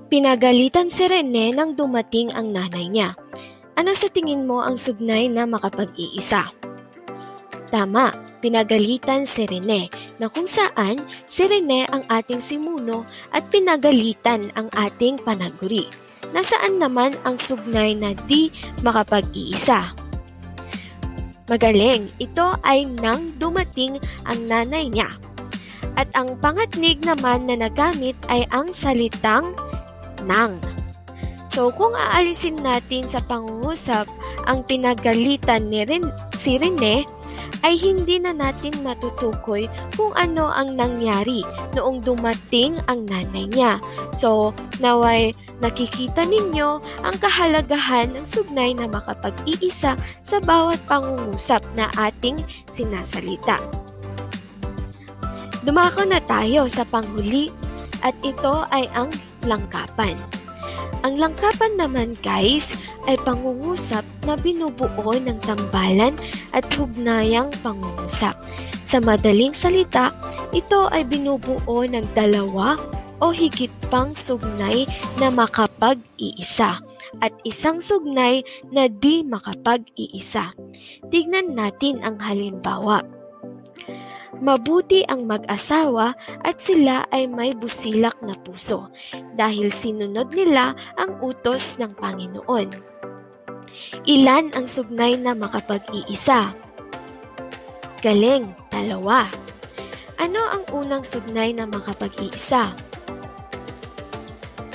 Pinagalitan si Rene nang dumating ang nanay niya. Ano sa tingin mo ang sugnay na makapag-iisa? Tama, pinagalitan si Rene na kung saan si Rene ang ating simuno at pinagalitan ang ating panaguri. Nasaan naman ang sugnay na di makapag-iisa? Magaling, ito ay nang dumating ang nanay niya. At ang pangatnig naman na nagamit ay ang salitang nang. So kung aalisin natin sa pangungusap ang pinagalitan ni si Rene, ay hindi na natin matutukoy kung ano ang nangyari noong dumating ang nanay niya. So naway nakikita ninyo ang kahalagahan ng sugnay na makapag-iisa sa bawat pangungusap na ating sinasalita. Dumako na tayo sa panghuli at ito ay ang langkapan. Ang langkapan naman guys ay pangungusap na binubuo ng tambalan at hugnayang pangungusap. Sa madaling salita, ito ay binubuo ng dalawa o higit pang sugnay na makapag-iisa at isang sugnay na di makapag-iisa. Tignan natin ang halimbawa. Mabuti ang mag-asawa at sila ay may busilak na puso dahil sinunod nila ang utos ng Panginoon. Ilan ang sugnay na makapag-iisa? Galing, dalawa. Ano ang unang sugnay na makapag-iisa?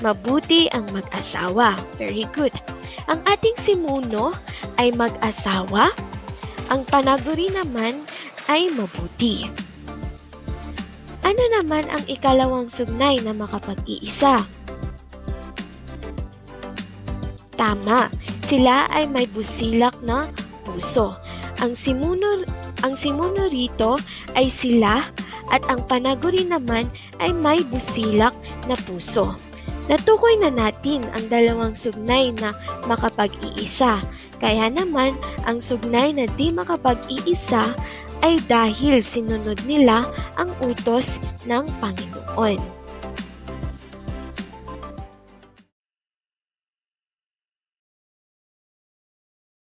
Mabuti ang mag-asawa. Very good. Ang ating simuno ay mag-asawa. Ang panaguri naman ay mabuti. Ano naman ang ikalawang sugnay na makapag-iisa? Tama, sila ay may busilak na puso. Ang simuno rito ay sila at ang panaguri naman ay may busilak na puso. Natukoy na natin ang dalawang sugnay na makapag-iisa. Kaya naman, ang sugnay na di makapag-iisa ay dahil sinunod nila ang utos ng Panginoon.